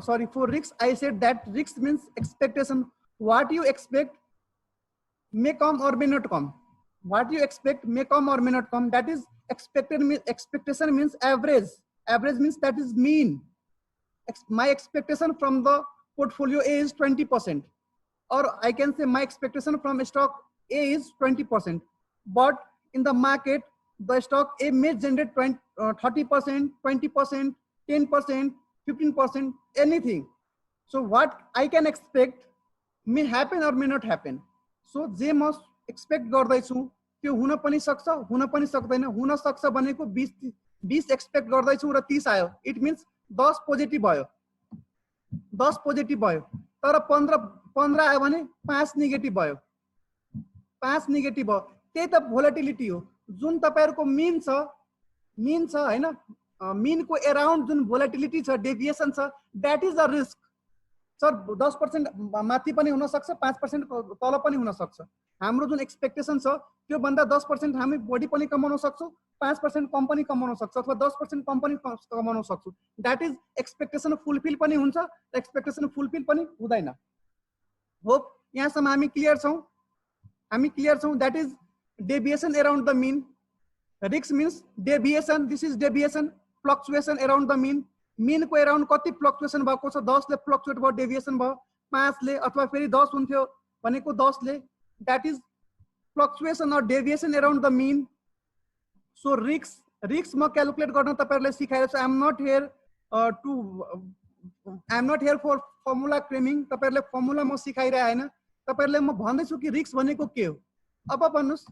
sorry, for risks, I said that risks means expectation. What you expect may come or may not come. What you expect may come or may not come. That is expectation means average. Average means that is mean. My expectation from the portfolio A is 20%, or I can say my expectation from stock A is 20%. But in the market, the stock A may generate 30%, 20%, 10%, 15%, anything. So what I can expect may happen or may not happen. So जे म expect गर्दैछु त्यो हुन पनि सक्छ, हुन पनि सक्दैन. हुन सक्छ भनेको 20 एक्सपेक्ट गर्दैछु र 30 आयो. इट मिन्स 10 पोजिटिभ भयो, 10 पोजिटिभ भयो. तर 15 आयो भने 5 नेगेटिभ भयो, 5 नेगेटिभ भयो. त्यही त भोलेटिलिटी हो. जुन तपाईहरुको मीन छ हैन, मीन को अराउन्ड जुन भोलेटिलिटी छ, डेभिएसन छ, that is the risk. Sir 10% माथि पनि हुन सक्छ, 5% तल पनि हुन सक्छ. हाम्रो जुन एक्सपेक्टेसन छ त्यो भन्दा 10% हामी बढी पनि कमाउन सक्छौं, 5% कम पनि कमाउन सक्छौं, अथवा 10% कम पनि कमाउन सक्छौं. दैट इज एक्सपेक्टेसन फुलफिल पनि हुन्छ, एक्सपेक्टेसन फुलफिल पनि हुँदैन. होप यहाँसम्म हामी क्लियर छौं. That is deviation around the mean. Risk means deviation. This is deviation, fluctuation around the mean. Mean को अराउन्ड कति फ्लक्चुएसन भएको छ? 10 ले फ्लक्चुएट भयो, डेभिएसन भयो. 5 ले अथवा फेरि 10 हुन्थ्यो भनेको 10 ले. दैट इज फ्लक्चुएसन और deviation around the mean. So risk म क्याल्कुलेट गर्न तपाईहरुले सिकाएको छु. I am not here for formula cramming. तपाईहरुले फर्मुला म सिकाइरा हैन, तपाईहरुले म भन्दै छु कि रिस्क भनेको के हो. अब भन्नुस्,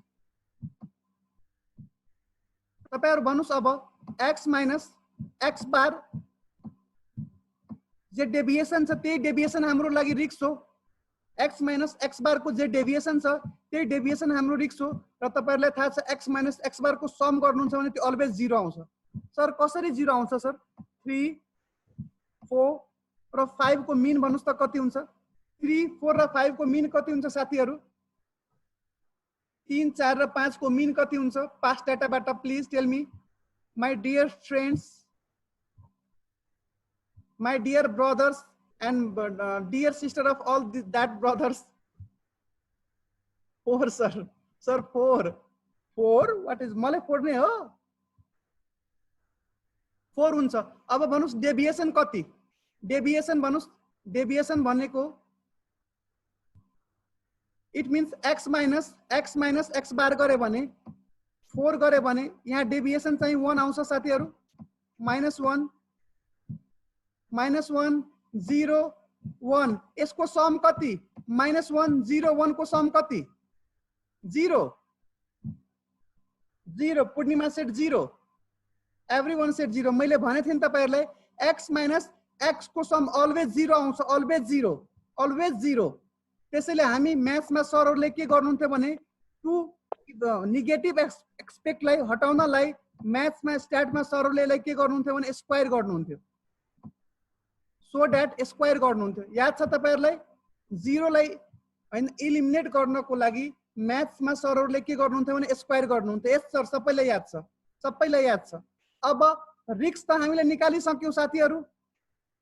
तपाईहरु भन्नुस्. अब x माइनस x बार जे डेभिएसन छ त्यही डेभिएसन हाम्रो लागि रिस्क हो. x माइनस x बार को जे डेभिएसन छ त्यही डेभिएसन हाम्रो रिस्क हो. र तपाईहरुलाई थाहा छ x माइनस x बार को सम गर्नुहुन्छ भने त्यो अलवेज 0 आउँछ. सर कसरी 0 आउँछ सर? 3, 4 र 5 को मीन भन्नुस् त कति हुन्छ? 3, 4 र 5 को मीन कति हुन्छ साथीहरु? 3, 4 र 5 को मीन कति हुन्छ? पास्ट डाटाबाट please tell me. My dear friends, my dear brothers and dear sister of all that brothers. 4 sir. Sir 4. 4 what is मलाई 4 नै हो. 4 हुन्छ. अब भन्नुस् डेभिएसन कति? डेभिएसन भन्नुस्. डेभिएसन भनेको it means x minus x बार गरे भने 4 गरे भने यहाँ डेभिएसन चाहिँ 1 आउँछ साथीहरु. -1 0 1. यसको सम कति? -1 0 1 को सम कति? 0 0. पूर्णिमा सेट 0. Everyone set 0. मैले भने थिएँ तपाईहरुलाई x माइनस x को सम अलवेज 0 आउँछ, अलवेज 0, अलवेज 0. त्यसैले हामी म्याथ्समा सरहरुले के गर्नुहुन्थ्यो भने टु नेगेटिभ एक्सपेक्टलाई हटाउनलाई म्याथ्समा स्ट्याटमा सरहरुले के गर्नुहुन्थ्यो भने स्क्वायर गर्नुहुन्थ्यो. सो दैट स्क्वायर गर्नुहुन्थ्यो. याद छ तपाईहरुलाई? 0 लाई हैन एलिमिनेट गर्नको लागि म्याथ्समा सरहरुले के गर्नुहुन्थ्यो भने स्क्वायर गर्नुहुन्थ्यो. यस सर, सबैलाई याद छ, सबैलाई याद छ. अब रिस्क त हामीले निकालिसक्यौं साथीहरु,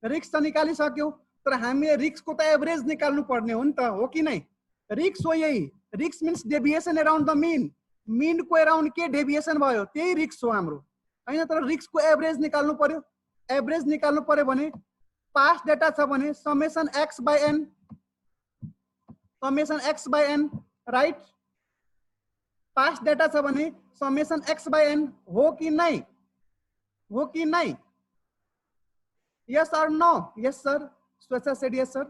रिस्क त निकालिसक्यौं. तर हामीले रिस्कको त एभरेज निकाल्नु पर्ने हो नि त, हो कि नै? रिस्क हो यही. Risk means deviation around the mean. Mean को अराउन्ड के डेभिएसन भयो त्यही रिस्क हो हाम्रो हैन. तर रिस्क को एभरेज निकाल्नु पर्यो. एभरेज निकाल्नु पर्यो भने पास्ट डाटा छ भने summation x by n, right? Past data छ भने समेसन x by n हो कि नै? हो कि नै? यस और no? Yes sir. Swechchha said yes sir.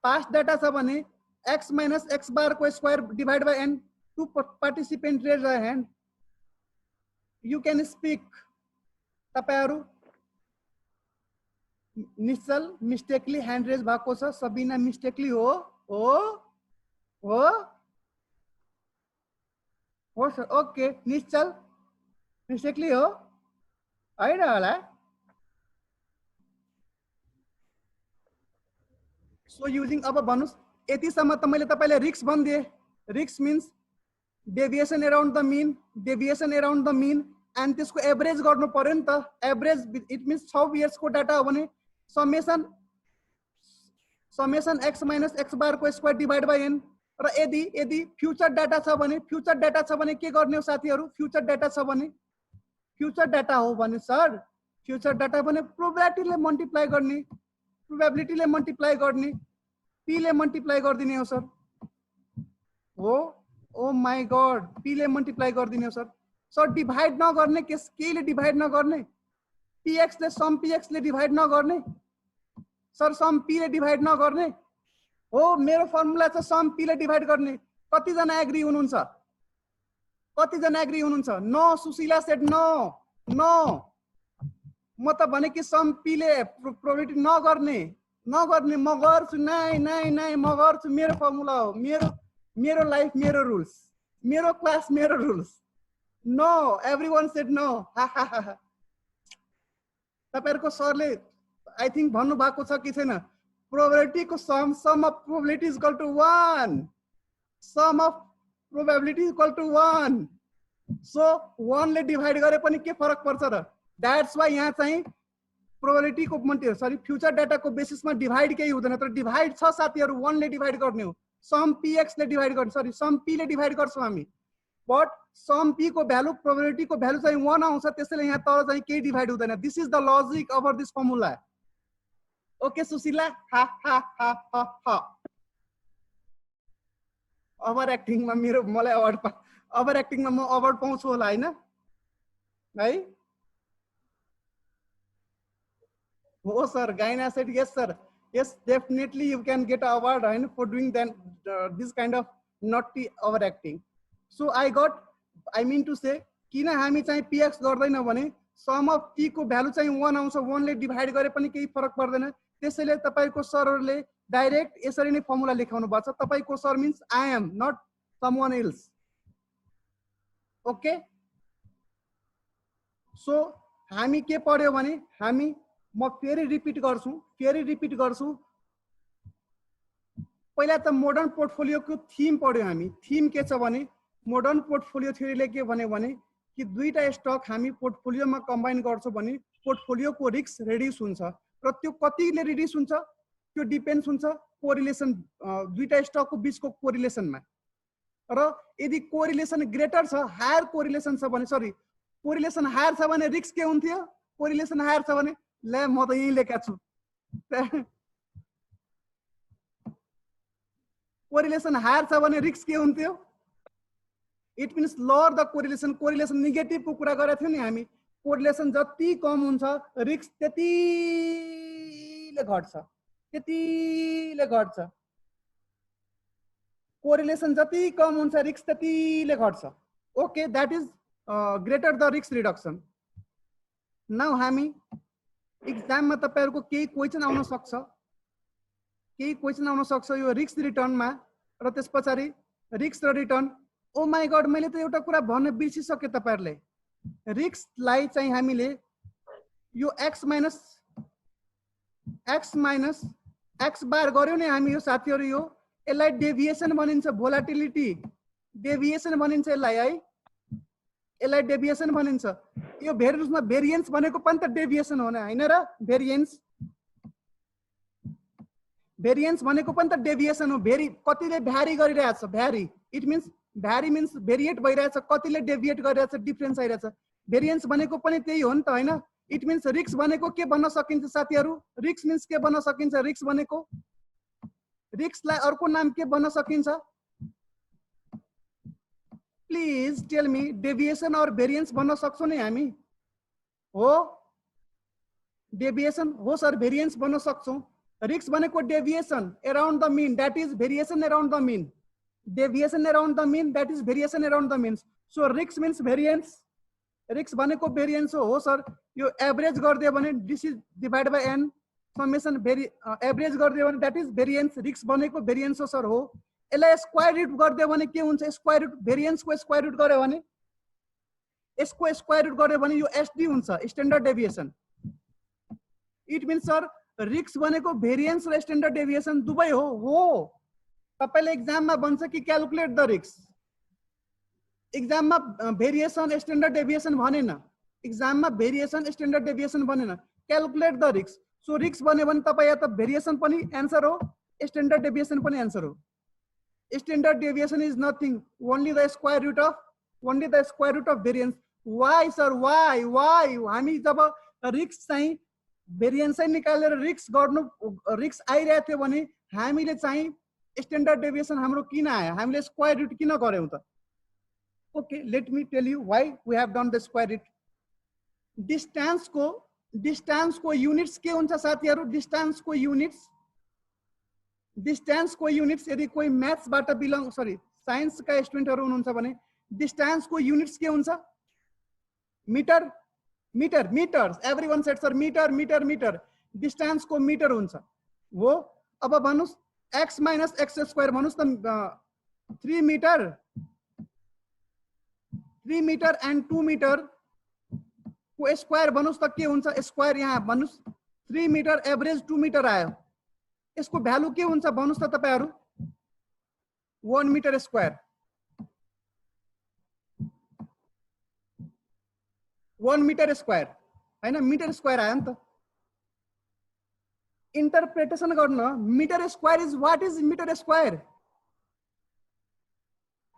Past data छ भने x माइनस x बार को square divide by n. Two participant raise a hand. You can speak. तपाईहरु निश्चल मिस्टेकली ह्यान्ड रेज भएको छ. सबिना मिस्टेकली हो. हो सर. ओके. निश्चल mistakenly हो हैन होला. So using. अब भन्नुस् यतिसम्म त मैले तपाईलाई रिस्क भनिदिए. Risk means deviation around the mean. Deviation around the mean and त्यसको एभरेज गर्नु पर्यो नि त. एभरेज इट मीन्स 6 इयर्स को डाटा हो भने summation summation x minus x bar को स्क्वायर डिवाइड बाई n र यदि यदि फ्युचर डाटा छ भने के गर्ने हो साथीहरु फ्युचर डाटा छ भने फ्युचर डाटा हो भने सर फ्युचर डाटा भने प्रोबेबिलिटीले मल्टिप्लाई गर्ने p ले मल्टिप्लाई गरिदिने हो सर हो ओ माय गॉड p ले मल्टिप्लाई गरिदिने हो सर डिवाइड नगर्ने केले डिवाइड नगर्ने px ले सम px ले डिवाइड नगर्ने सर सम p ले डिवाइड नगर्ने हो मेरो फर्मुला छ सम p ले डिवाइड गर्ने कति जना एग्री हुनुहुन्छ नो सुशीला सेड नो म त भने कि सम p ले प्रोबेबिलिटी नगर्ने म गर्छु नाइ म गर्छु मेरो फर्मुला हो मेरो लाइफ मेरो रुल्स मेरो क्लास मेरो rules no everyone said no तपाईहरुको सरले आई थिंक भन्नु भएको छ कि छैन प्रोबेबिलिटी को sum of probability is equal to 1 sum of probability is equal to 1 so 1 ले डिवाइड गरे पनि के फरक पर्छ र दैट्स व्हाई यहाँ चाहिँ प्रोबेबिलिटी को सरी फ्युचर डाटा को बेसिसमा डिवाइड केही हुँदैन तर डिवाइड छ साथीहरु 1 ले डिवाइड गर्ने हो सम px ले डिवाइड गर्ने सरी सम p ले डिवाइड गर्छौं हामी बट सम p को भ्यालु प्रोबेबिलिटी को भ्यालु चाहिँ 1 आउँछ त्यसैले यहाँ तर चाहिँ केही डिवाइड हुँदैन this is the logic over this formula okay Sushila हा ओभर एक्टिङ मा मेरो मलाई अवार्ड ओभर एक्टिङ मा म अवार्ड पाउँछु होला हैन है हो सर गाइना said yes sir yes definitely you can get an award for doing then this kind of naughty overacting so I mean to say किन हामी चाहिँ px गर्दैन भने sum of p को भ्यालु चाहिँ 1 आउँछ 1 ले डिवाइड गरे पनि केही फरक पर्दैन त्यसैले तपाईको सरहरुले डाइरेक्ट यसरी नै फर्मुला लेखाउनु पर्छ तपाईको sir means I am not someone else okay so हामी के पढ्यो भने हामी म फेरि रिपिट गर्छु पहिला त मोडर्न पोर्टफोलियो को थीम पढ्यो हामी थीम के छ भने मोडर्न पोर्टफोलियो थ्योरीले के भने कि दुईटा स्टक हामी पोर्टफोलियोमा कम्बाइन गर्छौं भने पोर्टफोलियो को रिस्क रिड्युस हुन्छ र त्यो कतिले रिड्युस हुन्छ त्यो डिपेन्ड्स हुन्छ कोरिलेसन दुईटा स्टक को बीचको कोरिलेसनमा र यदि कोरिलेसन ग्रेटर छ हायर कोरिलेसन छ भने सरी कोरिलेसन हायर छ भने रिस्क के हुन्थ्यो कोरिलेसन हायर छ भने ले म त यही लेखा छु कोरिलेसन हायर छ भने रिस्क के हुन्थ्यो it means lower the correlation negative को कुरा गरेको थियौ नि हामी कोरिलेसन जति कम हुन्छ रिस्क त्यतिले घट्छ कोरिलेसन जति कम हुन्छ रिस्क त्यतिले घट्छ okay that is greater the risk reduction now हामी एक्जाम में तपाईहरुको केही क्वेशन आउन सक्छ यो रिस्क रिटर्नमा र त्यसपछि रिस्क र रिटर्न ओ माय गॉड मैले त एउटा कुरा भन्न बिर्सिसके तपाईहरुले रिस्क लाई चाहिँ हामीले यो x माइनस x बार गर्यो नि हामी यो साथीहरु यो यसलाई डेभिएसन भनिन्छ भोलाटिलिटी डेभिएसन भनिन्छ यसलाई है यसलाई डेभिएसन भनिन्छ यो भेरिएन्समा भेरिएन्स भनेको पनि त डेभिएसन हो हैन र भेरिएन्स भनेको पनि त डेभिएसन हो कतिले भ्यारी गरिरहेछ इट मीन्स भ्यारी मीन्स भेरिएट भइरहेछ कतिले डेभिएट गरिरहेछ डिफरेन्स आइरहेछ भेरिएन्स भनेको पनि त्यही हो नि त हैन इट मीन्स रिस्क भनेको के भन्न सकिन्छ साथीहरु रिस्क मीन्स के भन्न सकिन्छ रिस्क भनेको रिस्कलाई अर्को नाम के भन्न सकिन्छ प्लीज टेल मी डेभिएसन और भेरिएन्स भन्न सक्छौ नि हामी हो डेभिएसन हो सर भेरिएन्स भन्न सक्छौ रिस्क भनेको deviation around the mean that is variation around the mean deviation around the mean that is variation around the mean so risk means variance risk भनेको भेरिएन्स हो सर यो average गर्दियो भने this is divide by n summation average गर्दियो भने that is variance risk भनेको variance हो sir हो यसलाई स्क्वायर रुट गर्दियो भने के हुन्छ स्क्वायर रुट भेरिएन्स को स्क्वायर रुट गर्यो भने यसको स्क्वायर रुट गर्यो भने यो एसडी हुन्छ standard deviation it means sir risk भनेको भेरिएन्स र स्ट्यान्डर्ड डेभिएसन दुवै हो तपाईले एक्जाममा भन्छ कि क्याल्कुलेट द रिस्क एक्जाममा भेरिएसन स्ट्यान्डर्ड डेभिएसन भनेन एक्जाममा भेरिएसन स्ट्यान्डर्ड डेभिएसन भनेन calculate the risk so risk भन्यो भने तपाई या त भेरिएसन पनि आन्सर हो स्ट्यान्डर्ड डेभिएसन पनि आन्सर हो। Standard deviation is nothing only the square root of variance. Why sir why हामी जब रिस्क चाहिँ भेरिएन्सै निकालेर रिस्क आइरहेको थियो भने हामीले चाहिँ स्ट्यान्डर्ड डेभिएसन हाम्रो किन आयो, हामीले स्क्वायर रुट किन गर्यौं त? Okay, let me tell you why we have done the square root. Distance को यूनिट्स के हुन्छ साथीहरु? डिस्टेंस को यूनिट्स यदि कोही मैथ्स बाट साइंस का स्टुडेन्टहरु हुनुहुन्छ भने डिस्टेंस को यूनिट्स के हुन्छ? Metre. Everyone said sir metre. Distance को मीटर हुन्छ हो। अब भन्नुस् x माइनस एक्स स्क्वायर भन्नुस् त 3 मीटर एंड 2 मीटर को स्क्वायर भन्नुस् त के हुन्छ? स्क्वायर यहाँ भन्नुस् 3 मीटर एभरेज 2 मीटर आयो। यसको भ्यालु के हुन्छ भन्नुस् त तपाईहरु? 1 मीटर स्क्वायर। 1 मीटर स्क्वायर हैन, मीटर स्क्वायर आयो नि त। इन्टरप्रिटेसन गर्न metre square is what is metre square?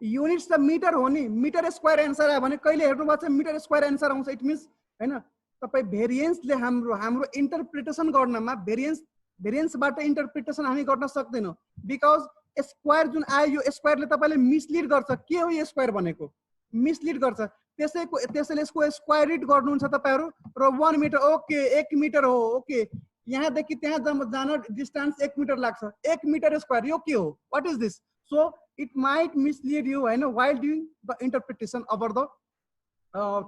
Units त मीटर हो नि। मीटर स्क्वायर आन्सर आयो भने कहिले हेर्नु भएको छ मीटर स्क्वायर आन्सर आउँछ? इट मिन्स हैन तपाई भेरिएन्सले हाम्रो इन्टरप्रिटेसन गर्नमा भेरिएन्सबाट इन्टरप्रिटेसन हामी गर्न सक्दैनौं। बिकज स्क्वायर जुन आयो यो स्क्वायरले तपाईले मिसलिड गर्छ। के हो यो स्क्वायर भनेको? मिसलिड गर्छ। त्यसैले यसको स्क्वायर रुट गर्नुहुन्छ तपाईहरु र 1 मीटर। ओके 1 मीटर हो। ओके यहाँदेखि त्यहाँ जान डिस्टेंस 1 मीटर लाग्छ। 1 मीटर स्क्वायर यो के हो? What is this? So it might mislead you हैन while doing the interpretation over the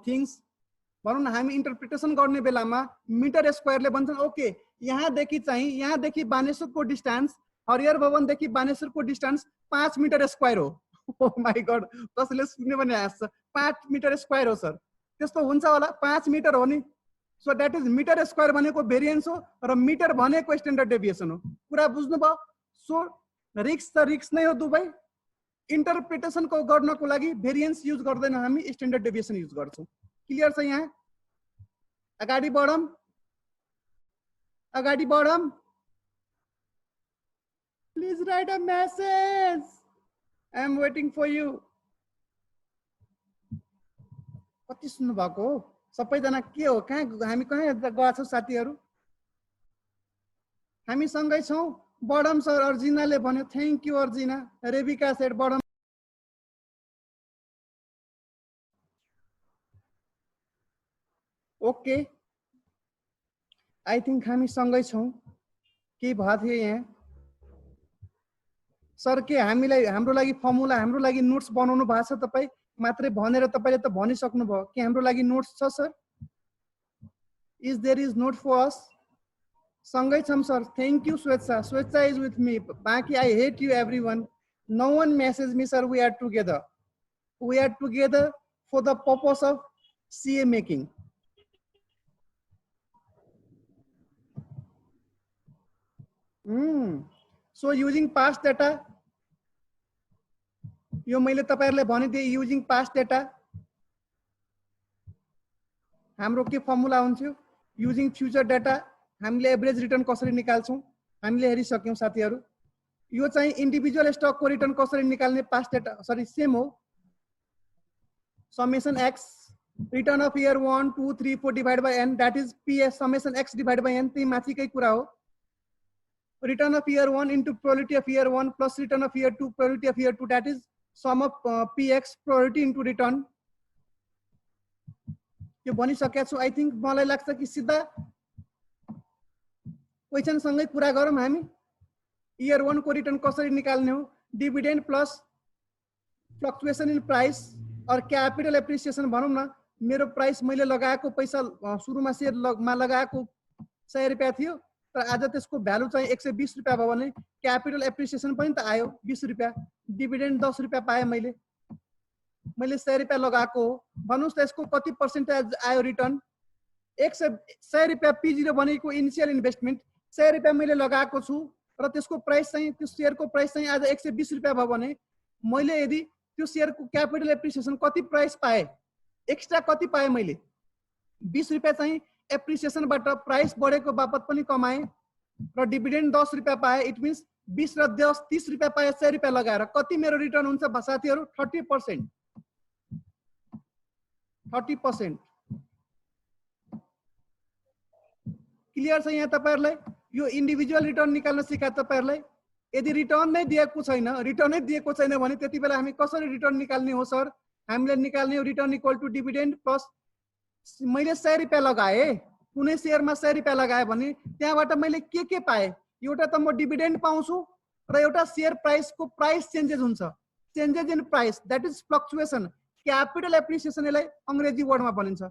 things। भनौं न हामी इन्टरप्रिटेसन गर्ने बेलामा मीटर स्क्वायरले भन्छन् ओके यहाँदेखि बानेश्वरको डिस्टेंस हरिहर भवनदेखि बानेश्वरको डिस्टेंस 5 मीटर स्क्वायर हो। ओ माय गॉड, कसैले सुन्ने भने हाँस्छ। 5 मीटर स्क्वायर हो सर, त्यस्तो हुन्छ होला? 5 मीटर हो नि। So that is metre square भनेको भेरिएन्स हो र मीटर भनेको स्ट्यान्डर्ड डेभिएसन हो। कुरा बुझ्नु भयो? सो रिस्क नै हो दुबै। इन्टरप्रिटेसन को गर्नको लागि भेरिएन्स युज गर्दैन, हामी स्ट्यान्डर्ड डेभिएसन युज गर्छौं। क्लियर छ? यहाँ अगाडि बढम। Please write a message, I am waiting for you. कति सुन्नु भएको हो सबैजना? के हो हामी कहाँ गएको छौं साथीहरु? हामी सँगै छौं। बडम सर अर्जिनाले भन्यो thank you Arjina. Rebika said बडम। ओके आई थिंक हामी सँगै छौं। के भयो थियो यहाँ? सर के हाम्रो लागि फर्मुला, हाम्रो लागि नोट्स बनाउनु भएको छ? तपाई मात्रै भनेर तपाईले त भनिसक्नु भयो कि हाम्रो लागि नोट्स छ sir? Is there is note for us? सँगै छौं sir. Thank you Swechchha. Swechchha is with me. बाकी I hate you everyone. No one message me sir. We are together for the purpose of CA making. So using past data, यो मैले तपाईहरुलाई भनिदिए using past data हाम्रो के formula हुन्थ्यो? Using future data हामीले average return कसरी निकाल्छौं हामीले हेरिसक्यौं साथीहरु। यो चाहिँ इन्डिभिजुअल स्टक को रिटर्न कसरी निकाल्ने पास्ट डाटा सेम हो। Summation x return of year 1 2 3 4 divide by n that is PS summation x divide by n। त्यही माथिकै कुरा हो। Return of year 1 into probability of year 1 plus return of year 2 probability of year 2 that is sum of PX probability into return. यो भनिसकेको छु। I think मलाई लाग्छ कि सिधा क्वेशन सँगै कुरा गरौँ हामी। इयर 1 को रिटर्न कसरी निकाल्ने हो? Dividend plus fluctuation in price और क्यापिटल एप्रिसिएसन। भनौं न मेरो प्राइस मैले लगाएको पैसा सुरुमा शेयरमा लगाएको 100 रुपैयाँ थियो, तर आज त्यसको भ्यालु चाहिँ 120 रुपैयाँ भयो भने क्यापिटल एप्रिसिएसन पनि त आयो 20 रुपैयाँ। डिभिडेन्ड 10 रुपैयाँ पाए मैले 100 रुपैयाँ लगाएको हो। भन्नुस् त यसको कति पर्सेन्टेज आयो रिटर्न? 100 रुपैयाँ P0 भनेको इनिशियल इन्भेस्टमेन्ट 100 रुपैयाँ मैले लगाएको छु र त्यसको प्राइस चाहिँ त्यो शेयरको प्राइस चाहिँ आज 120 रुपैयाँ भयो भने मैले यदि त्यो शेयरको क्यापिटल एप्रिसिएसन कति प्राइस पाए? एक्स्ट्रा कति पाए मैले? 20 रुपैयाँ चाहिँ एप्रिसिएसनबाट प्राइस बढेको बापत पनि कमाए र डिभिडेन्ड 10 रुपैयाँ पाए। इट मिन्स 20 र 10 30 रुपैयाँ पाए 100 रुपैयाँ लगाएर कति मेरो रिटर्न हुन्छ साथीहरु 30%। 30%। क्लियर छ यहाँ तपाईहरुलाई? यो इन्डिभिजुअल रिटर्न निकाल्न सिकाए तपाईहरुलाई। यदि रिटर्न नै दिएको छैन भने त्यति बेला हामी कसरी रिटर्न निकाल्ने हो सर? हामीले निकाल्ने हो return equal to dividend plus मैले 100 रुपैयाँ लगाए, कुनै शेयरमा 100 रुपैयाँ लगाए भने त्यहाँबाट मैले के पाए? एउटा त म डिभिडेन्ड पाउँछु र एउटा शेयर प्राइसको प्राइस चेन्जेस हुन्छ। Changes in price that is fluctuation. Capital appreciation यसलाई अंग्रेजी वर्डमा भनिन्छ।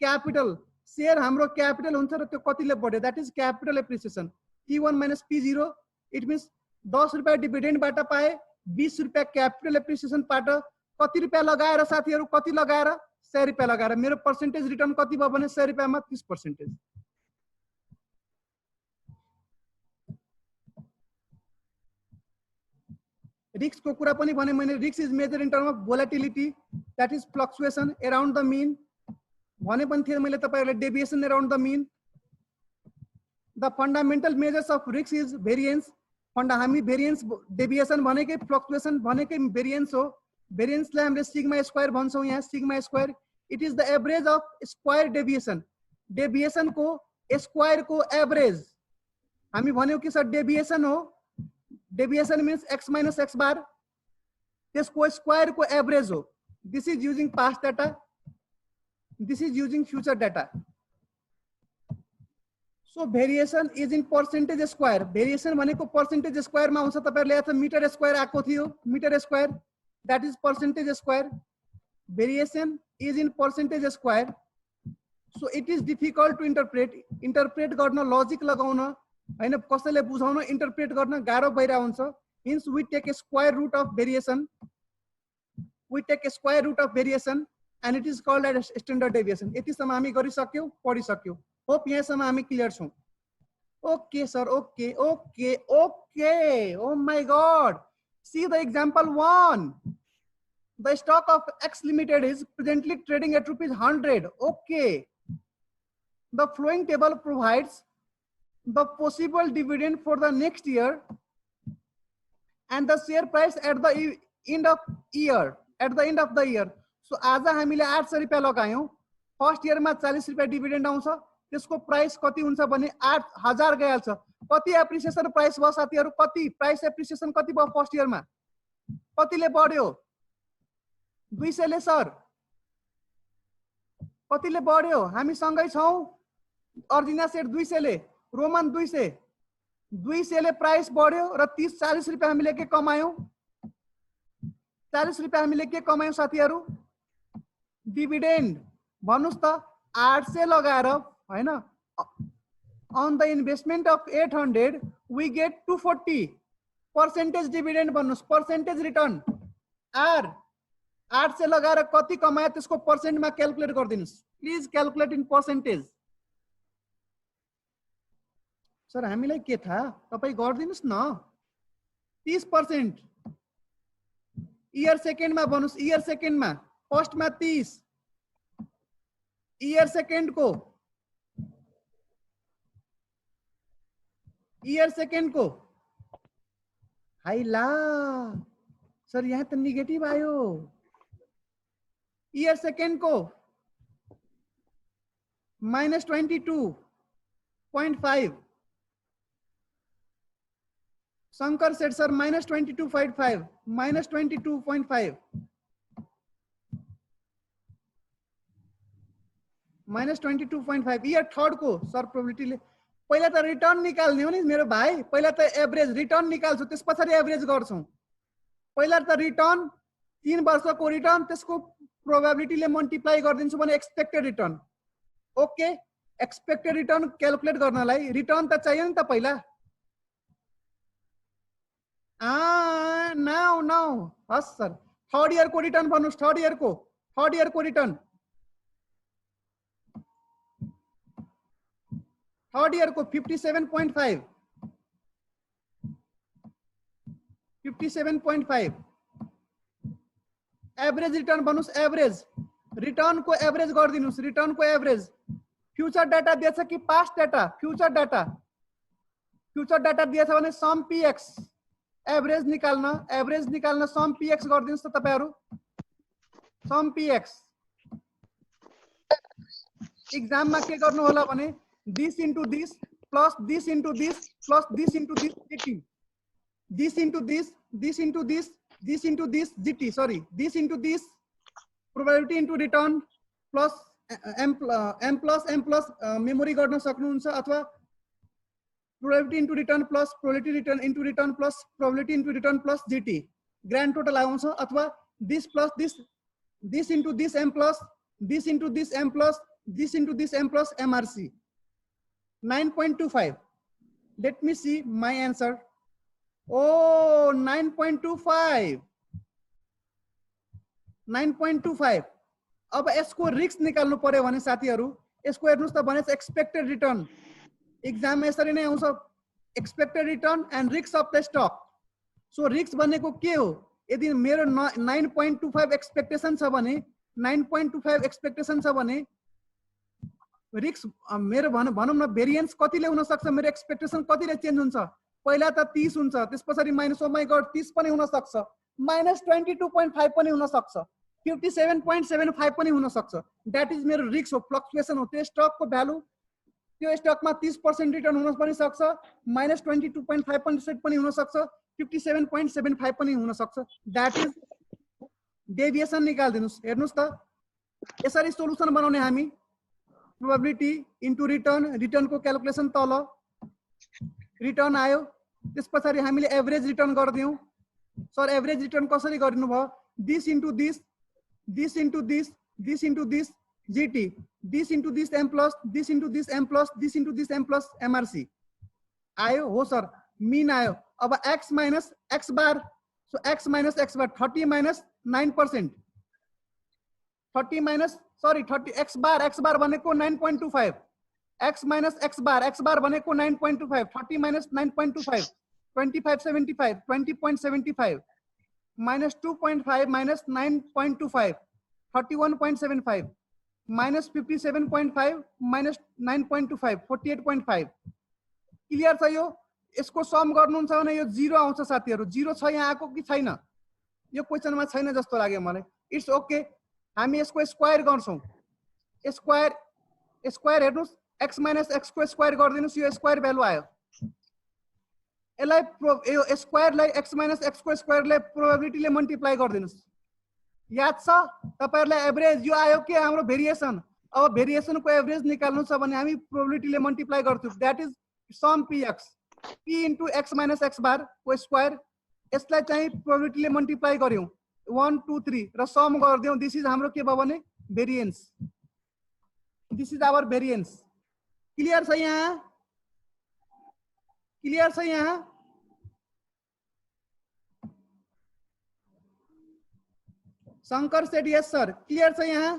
क्यापिटल शेयर हाम्रो क्यापिटल हुन्छ र त्यो कतिले बढ्यो that is capital appreciation. P1 - P0 it means 10 रुपैयाँ डिभिडेन्डबाट पाए, 20 रुपैयाँ क्यापिटल एप्रिसिएसनबाट कति रुपैयाँ लगाएर साथीहरु कति लगाएर 100 रुपैयाँ लगाएर मेरो पर्सेन्टेज रिटर्न कति भयो भने 100 रुपैयाँमा 30%। रिस्क को कुरा पनि भने मैले risk is measure in term of volatility that is fluctuation around the mean भने पनि थिए मैले तपाईहरुले deviation around the mean. The fundamental measures of risk is variance. हामी भेरिएन्स डेभिएसन भनेकै फ्लक्चुएसन भनेकै भेरिएन्स हो। भेरिएन्सलाई हामीले सिग्मा स्क्वायर भन्छौं। यहाँ sigma square it is the average of square deviation. Deviation को स्क्वायर को एभरेज हामी भन्यौ कि सर डेभिएसन हो। डेभिएसन मीन्स x - x बार, त्यसको स्क्वायर को एभरेज हो। This is using past data, this is using future data. So variation is in percentage square. Variation भनेको पर्सेन्टेज स्क्वायरमा आउँछ। तपाईहरुले याद छ मिटर स्क्वायर आएको थियो, metre square that is percentage square. Variation is in percentage square. So it is difficult to interpret गर्न, logic लगाउन हैन, कसैले बुझाउन इन्टरप्रेट गर्न गाह्रो भइरा हुन्छ। Hence we take a square root of variation, we take a square root of variation and it is called as standard deviation. यतिसम्म हामी गरिसक्यौ, पढिसक्यौ। होप यहाँसम्म हामी क्लियर छौं। Okay sir, okay okay okay. Oh my god, see the example 1। The stock of X Limited is presently trading at ₹100. Okay. The following table provides the possible dividend for the next year and the share price at the end of year. At the end of the year. So आज हामीले 800 रुपैयाँ लगायौं। First year मा 40 रुपैयाँ dividend आउँछ। त्यसको price कति हुन्छ भने 8000 गइहाल्छ। कति एप्रिसिएसन प्राइस भयो साथीहरु? कति प्राइस एप्रिसिएसन कति भयो फर्स्ट इयर मा? कतिले बढ्यो? 200 ले सर। कतिले बढ्यो? हामी सँगै छौं। अर्जिना सेट 200 ले, रोमन 200। 200 ले प्राइस बढ्यो र 30-40 रुपैयाँ हामीले के कमायौं? 40 रुपैयाँ हामीले के कमायौं साथीहरु? डिभिडेन्ड। भन्नुस् त 800 लगाएर हैन, on the investment of 800 we get 240 percentage dividend भन्नुस्, percentage return। आर 800 लगाएर कति कमाए त्यसको पर्सेन्ट मा क्याल्कुलेट गर्दिनुस्। Please calculate in percentage. Sir हामीलाई के थाहा? तपाई गर्दिनुस् न। 30%। इयर सेकेन्ड मा भन्नुस्, इयर सेकेन्ड मा फर्स्ट मा 30, इयर सेकेन्ड को, इयर सेकेन्ड को हाइला सर यहाँ त नेगेटिभ आयो। इयर सेकेन्ड को -22.5। शंकर सेठ सर -22.5, -22.5, -22.5। इयर थर्ड को सर प्रोबेबिलिटी पहिला त रिटर्न निकाल्ने हो नि मेरो भाइ। पहिला त एभरेज रिटर्न निकाल्छु, त्यसपछि एभरेज गर्छौं। पहिला त रिटर्न 3 वर्षको रिटर्न, त्यसको प्रोबेबिलिटीले मल्टिप्लाई गर्दिन्छु भने expected return. Okay, expected return calculate गर्नलाई रिटर्न त चाहियो नि त पहिला। नाउ नाउ हस् सर। थर्ड इयर को रिटर्न भन्नुस्। थर्ड इयर को रिटर्न, थर्ड इयर को 57.5, 57.5। एभरेज रिटर्न भन्नुस्। एभरेज रिटर्न को एभरेज गर्दिनुस्। रिटर्न को एभरेज। फ्यूचर डाटा दिएछ कि past data? Future data. Future data दिएछ भने सम px एभरेज निकाल्न सम px गरिदिनुस् त तपाईहरु सम px एक्जाम मा के गर्नु होला भने this into this plus this into this plus this into this gt this into this this into this this into this gt sorry this into this probability into return plus m plus memory गर्न सक्नुहुन्छ अथवा probability into return plus probability return into return plus probability into return plus gt grand total आउँछ अथवा this plus this into this m plus this into this m plus this into this m plus mrc 9.25 let me see my answer oh 9.25 9.25 अब यसको risk निकाल्नु पर्यो भने साथीहरु यसको हेर्नुस् त भने एक्सपेक्टेड रिटर्न एक्जाम मा यसरी नै आउँछ expected return and risk of the stock so risk भनेको के हो यदि मेरो 9.25 एक्सपेक्टेसन छ भने 9.25 एक्सपेक्टेसन छ भने रिस्क मेरो भनौं न भेरिएन्स कतिले हुन सक्छ मेरो एक्सपेक्टेसन कतिले चेन्ज हुन्छ पहिला त 30 हुन्छ त्यसपछि माइनस ओ माइ गॉड 30 पनि हुन सक्छ माइनस 22.5 पनि हुन सक्छ 57.75 पनि हुन सक्छ दैट इज मेरो रिस्क हो फ्लक्चुएसन हो त्यो स्टक को भ्यालु त्यो स्टक मा 30% रिटर्न हुन पनि सक्छ माइनस 22.5% पनि हुन सक्छ 57.75 पनि हुन सक्छ दैट इज डेभिएसन निकाल्दिनुस् हेर्नुस् त यसरी सोलुसन बनाउने हामी probability into return को क्याल्कुलेसन तल रिटर्न आयो त्यसपछि हामीले एभरेज रिटर्न गर्दियौ सर एभरेज रिटर्न कसरी गर्नु भयो this into this this into this this into this gt this into this m plus this into this m plus this into this m plus mrc आयो हो sir मीन आयो अब x minus x bar so x minus x bar 30 minus 9% 30 minus sorry 30 x bar भनेको 9.25 x minus x bar भनेको 9.25 30 minus 9.25 2575 20.75 minus 2.5 minus 9.25 31.75 minus 57.5 minus 9.25 48.5 clear छ यो यसको some गर्नुहुन्छ भने यो 0 आउँछ साथीहरु 0 छ यहाँ आको कि छैन यो क्वेशनमा छैन जस्तो लाग्यो मलाई इट्स ओके हामी यसको स्क्वायर गर्छौं स्क्वायर हेर्नुस् x minus x को स्क्वायर गर्दिनुस् यो स्क्वायर भ्यालु आयो यसलाई यो स्क्वायर लाई x minus x को स्क्वायर लाई प्रोबेबिलिटी ले मल्टिप्लाई गर्दिनुस् याद छ तपाईहरुलाई एभरेज यो आयो के हाम्रो भेरिएसन अब भेरिएसन को एभरेज निकाल्नु छ भने हामी प्रोबेबिलिटी ले मल्टिप्लाई गर्छौं that is sum px p into x minus x bar को स्क्वायर यसलाई चाहिँ प्रोबेबिलिटी ले मल्टिप्लाई गर्यौं 1 2 3 र सम गर्दियौं दिस इज हाम्रो के भयो भने variance this is our variance clear छ यहाँ Shankar said yes sir clear छ यहाँ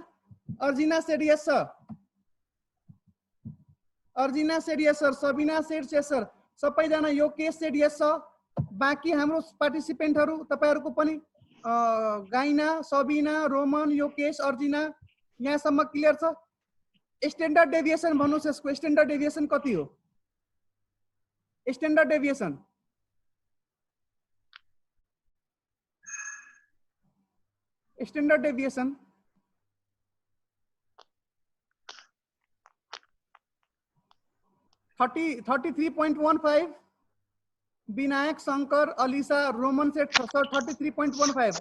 Arjina said yes sir Arjina said yes sir Sabina said yes sir सबैजना यो केस सेड यस छ बाकी हाम्रो पार्टिसिपेन्टहरु तपाईहरुको पनि गाइना सबिना रोमन यो केस अर्जिना यहाँसम्म क्लियर छ स्ट्यान्डर्ड डेभिएसन भन्नुस् यसको स्ट्यान्डर्ड डेभिएसन कति हो standard deviation standard deviation thirty 33.15 Vinayak Shankar Alisa Roman set sir 33.15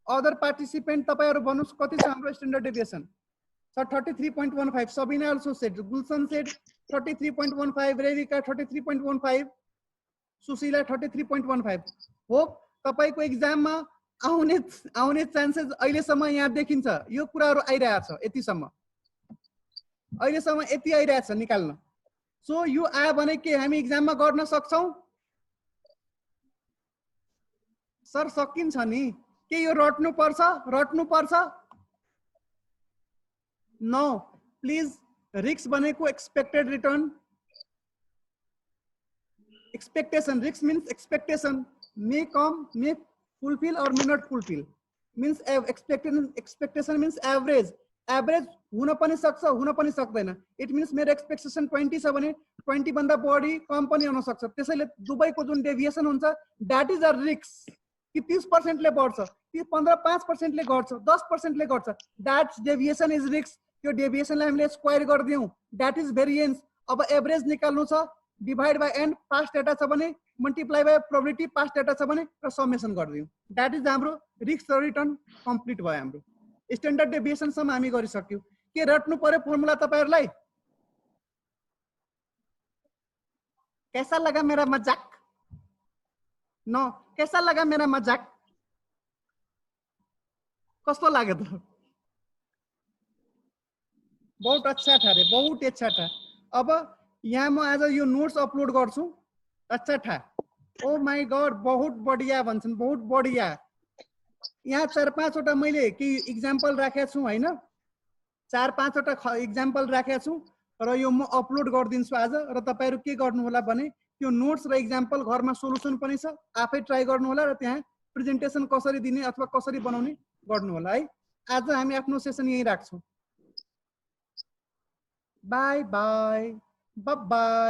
other participant तपाईहरु भन्नुस् कति छ हाम्रो standard deviation sir 33.15 Sabina also set Gulshan set 33.15 Rebika 33.15 Sushila 33.15 हो तपाईको एक्जाम मा आउने चान्सेस अहिलेसम्म यहाँ देखिन्छ यो कुराहरु आइरहेछ यतिसम्म अहिलेसम्म यति आइरहेछ निकाल्न सो यो आयो भने के हामी एक्जाम मा गर्न सक्छौं सर सकिन्छ नि के यो रट्नु पर्छ नो प्लिज रिस्क भनेको expected return expectation risk means expectation may come, may fulfill or may not fulfill. Means expectation means average. Average हुन पनि सक्छ हुन पनि सक्दैन. इट मिन्स मेरो एक्सपेक्टेसन 20 छ भने 20 भन्दा बढी कम पनि हुन सक्छ. त्यसैले दुबईको जुन डेभिएसन हुन्छ द्याट इज अ रिस्क. कि 30% ले बढ्छ, कि 5% ले घट्छ, 10% ले घट्छ, द्याट डेभिएसन इज रिस्क. त्यो डेभिएसनलाई हामीले स्क्वायर गरिदियौँ, द्याट इज भेरिएन्स. अब एभरेज निकाल्नु छ, divide by n, past data छ भने multiply by probability, past data छ भने र समेसन गरिदियौँ. द्याट इज हाम्रो रिस्क र रिटर्न कम्प्लिट भयो. हाम्रो स्ट्यान्डर्ड डेभिएसनसम्म हामी गरिसक्यौँ. के रट्नु पर्यो फर्मुला तपाईहरुलाई? कैसा लगा मेरा मजाक? नो, कैसा लगा मेरा मजाक? कस्तो लाग्यो त? बहुत अच्छा था रे, बहुत अच्छा था. अब यहाँ म आज यो नोट्स अपलोड गर्छु. अच्छा था. ओ माई गॉड, बहुत बढिया भन्छन्, बहुत बढिया. यहाँ 4-5 वटा मैले के एक्जाम्पल राखेको छु हैन, 4-5 वटा एक्जाम्पल राखेको छु र यो म अपलोड गरिदिन्छु आज. र तपाईहरु के गर्नु होला भने त्यो नोट्स र एक्जाम्पल घरमा सोलुसन पनि छ, आफै ट्राई गर्नु होला र त्यहाँ प्रेजेन्टेसन कसरी दिने अथवा कसरी बनाउने गर्नु होला है. आज हामी आफ्नो सेसन यही राख्छौं. Bye bye. Bye bye.